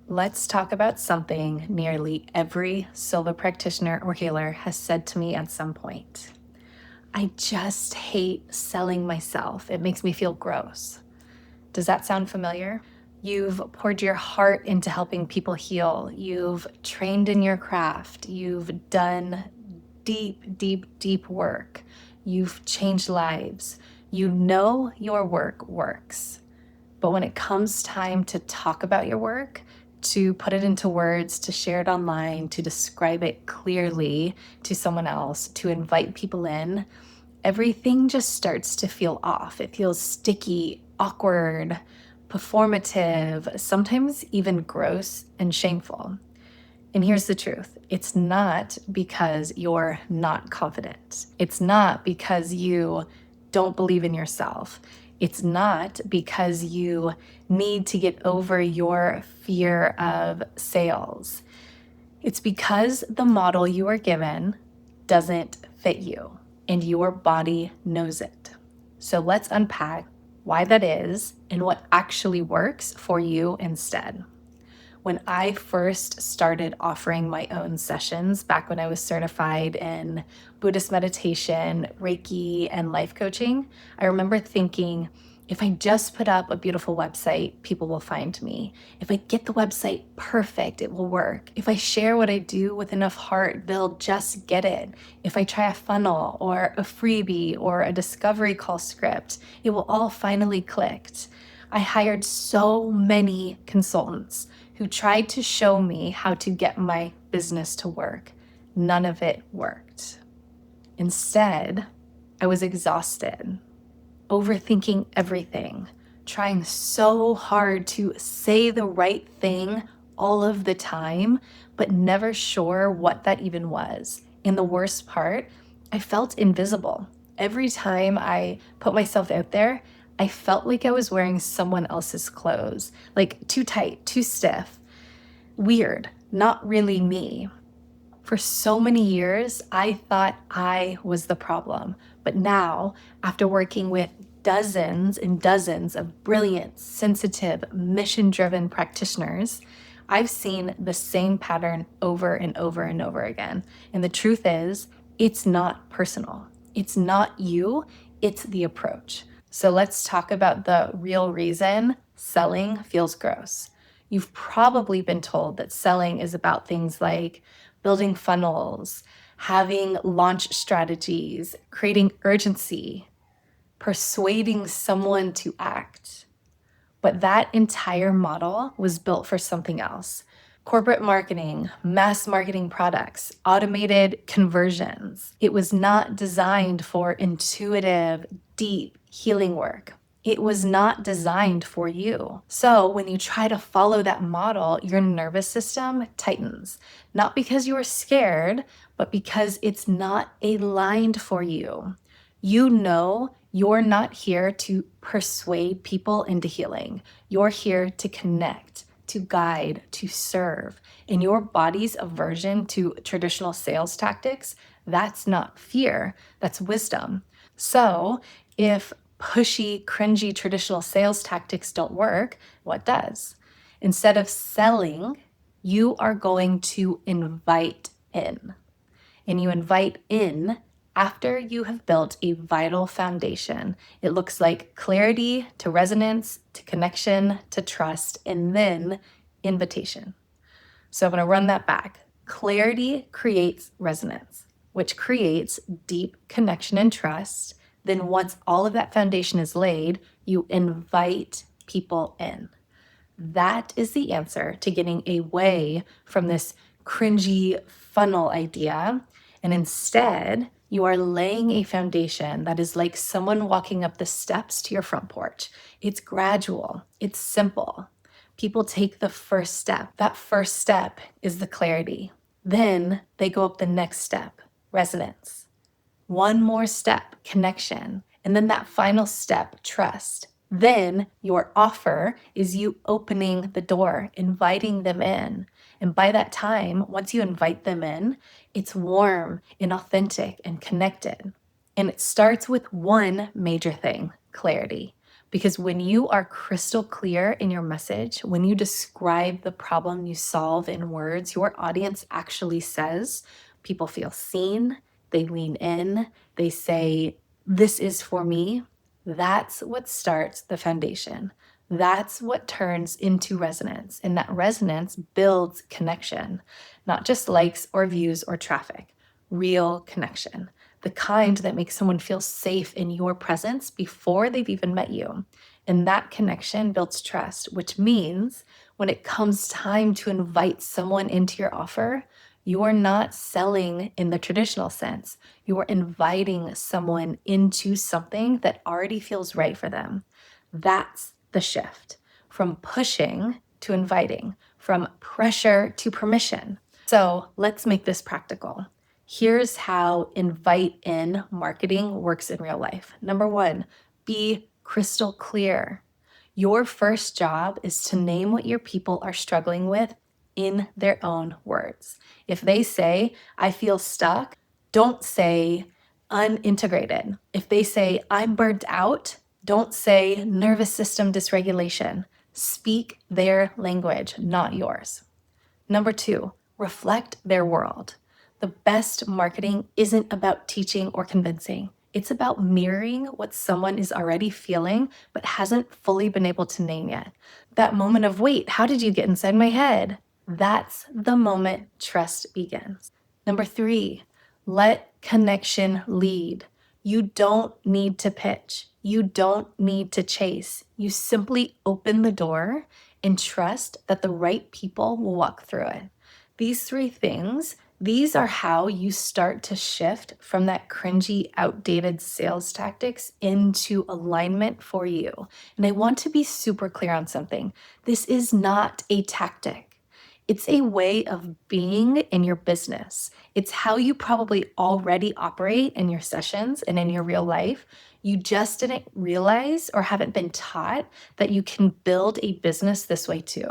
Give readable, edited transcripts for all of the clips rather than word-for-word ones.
Let's talk about something nearly every solo practitioner or healer has said to me at some point. I just hate selling myself. It makes me feel gross. Does that sound familiar? You've poured your heart into helping people heal. You've trained in your craft. You've done deep, deep, deep work. You've changed lives. You know your work works. But when it comes time to talk about your work, to put it into words, to share it online, to describe it clearly to someone else, to invite people in, everything just starts to feel off. It feels sticky, awkward, performative, sometimes even gross and shameful. And here's the truth. It's not because you're not confident. It's not because you don't believe in yourself. It's not because you need to get over your fear of sales. It's because the model you are given doesn't fit you, and your body knows it. So let's unpack why that is and what actually works for you instead. When I first started offering my own sessions back when I was certified in Buddhist meditation, Reiki, and life coaching, I remember thinking, if I just put up a beautiful website, people will find me. If I get the website perfect, it will work. If I share what I do with enough heart, they'll just get it. If I try a funnel or a freebie or a discovery call script, it will all finally click. I hired so many consultants who tried to show me how to get my business to work. None of it worked. Instead, I was exhausted, overthinking everything, trying so hard to say the right thing all of the time, but never sure what that even was. And the worst part, I felt invisible. Every time I put myself out there, I felt like I was wearing someone else's clothes, like too tight, too stiff, weird, not really me. For so many years, I thought I was the problem. But now, after working with dozens and dozens of brilliant, sensitive, mission-driven practitioners, I've seen the same pattern over and over and over again. And the truth is, it's not personal. It's not you, it's the approach. So let's talk about the real reason selling feels gross. You've probably been told that selling is about things like building funnels, having launch strategies, creating urgency, persuading someone to act. But that entire model was built for something else. Corporate marketing, mass marketing products, automated conversions. It was not designed for intuitive, deep healing work. It was not designed for you. So when you try to follow that model, your nervous system tightens, not because you are scared, but because it's not aligned for you. You know you're not here to persuade people into healing. You're here to connect, to guide, to serve. And your body's aversion to traditional sales tactics, that's not fear, that's wisdom. So if pushy, cringy traditional sales tactics don't work, what does? Instead of selling, you are going to invite in. And you invite in after you have built a vital foundation. It looks like clarity to resonance, to connection, to trust, and then invitation. So I'm going to run that back. Clarity creates resonance, which creates deep connection and trust. Then once all of that foundation is laid, you invite people in. That is the answer to getting away from this cringy funnel idea. And instead, you are laying a foundation that is like someone walking up the steps to your front porch. It's gradual, it's simple. People take the first step. That first step is the clarity. Then they go up the next step, resonance. One more step, connection. And then that final step, trust. Then your offer is you opening the door, inviting them in. And by that time, once you invite them in, it's warm and authentic and connected. And it starts with one major thing, clarity. Because when you are crystal clear in your message, when you describe the problem you solve in words, your audience actually says, people feel seen, they lean in, they say, this is for me. That's what starts the foundation. That's what turns into resonance. And that resonance builds connection, not just likes or views or traffic, real connection, the kind that makes someone feel safe in your presence before they've even met you. And that connection builds trust, which means when it comes time to invite someone into your offer, you are not selling in the traditional sense. You are inviting someone into something that already feels right for them. That's the shift from pushing to inviting, from pressure to permission. So let's make this practical. Here's how invite in marketing works in real life. Number one, be crystal clear. Your first job is to name what your people are struggling with in their own words. If they say, I feel stuck, don't say unintegrated. If they say, I'm burnt out, don't say nervous system dysregulation. Speak their language, not yours. Number two, reflect their world. The best marketing isn't about teaching or convincing. It's about mirroring what someone is already feeling but hasn't fully been able to name yet. That moment of, wait, how did you get inside my head? That's the moment trust begins. Number three, let connection lead. You don't need to pitch. You don't need to chase. You simply open the door and trust that the right people will walk through it. These three things, these are how you start to shift from that cringy, outdated sales tactics into alignment for you. And I want to be super clear on something. This is not a tactic. It's a way of being in your business. It's how you probably already operate in your sessions and in your real life. You just didn't realize or haven't been taught that you can build a business this way too.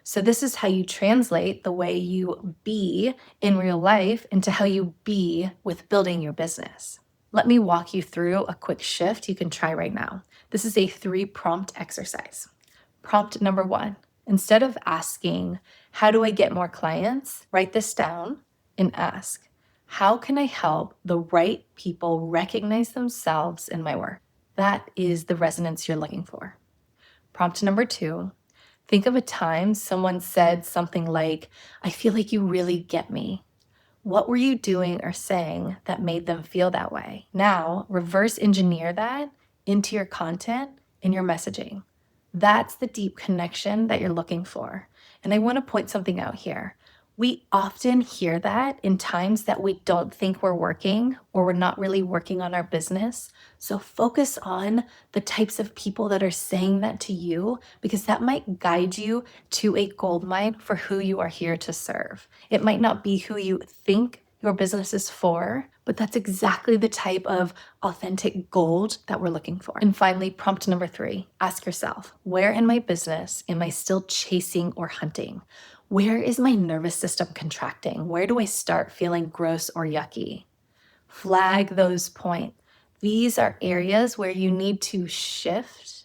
So this is how you translate the way you be in real life into how you be with building your business. Let me walk you through a quick shift you can try right now. This is a 3-prompt exercise. Prompt number 1, instead of asking, how do I get more clients? Write this down and ask, how can I help the right people recognize themselves in my work? That is the resonance you're looking for. Prompt number 2, think of a time someone said something like, I feel like you really get me. What were you doing or saying that made them feel that way? Now, reverse engineer that into your content and your messaging. That's the deep connection that you're looking for. And I want to point something out here. We often hear that in times that we don't think we're working or we're not really working on our business. So focus on the types of people that are saying that to you, because that might guide you to a gold mine for who you are here to serve. It might not be who you think your business is for, but that's exactly the type of authentic gold that we're looking for. And finally, prompt number 3, ask yourself, where in my business am I still chasing or hunting? Where is my nervous system contracting? Where do I start feeling gross or yucky? Flag those points. These are areas where you need to shift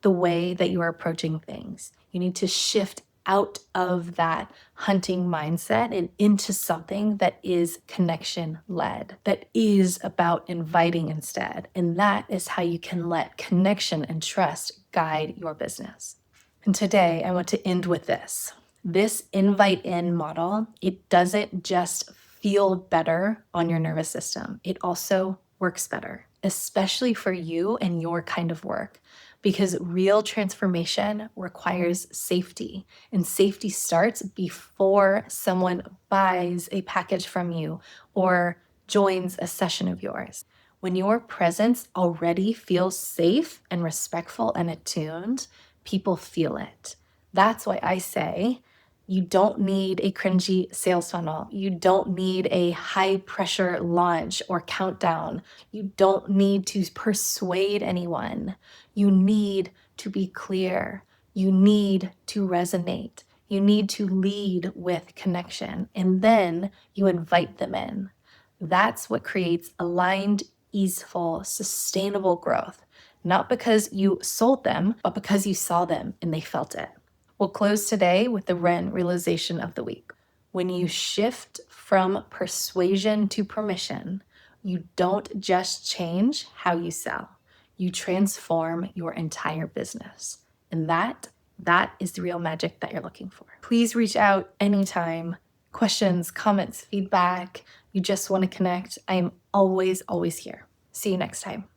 the way that you are approaching things. You need to shift out of that hunting mindset and into something that is connection-led, that is about inviting instead. And that is how you can let connection and trust guide your business. And today I want to end with this. This invite in model, it doesn't just feel better on your nervous system. It also works better, especially for you and your kind of work, because real transformation requires safety, and safety starts before someone buys a package from you or joins a session of yours. When your presence already feels safe and respectful and attuned, people feel it. That's why I say, you don't need a cringy sales funnel. You don't need a high pressure launch or countdown. You don't need to persuade anyone. You need to be clear. You need to resonate. You need to lead with connection, and then you invite them in. That's what creates aligned, easeful, sustainable growth. not because you sold them, but because you saw them and they felt it. We'll close today with the Ren realization of the week. When you shift from persuasion to permission, you don't just change how you sell, you transform your entire business. And that is the real magic that you're looking for. Please reach out anytime. Questions, comments, feedback. You just want to connect. I am always here. See you next time.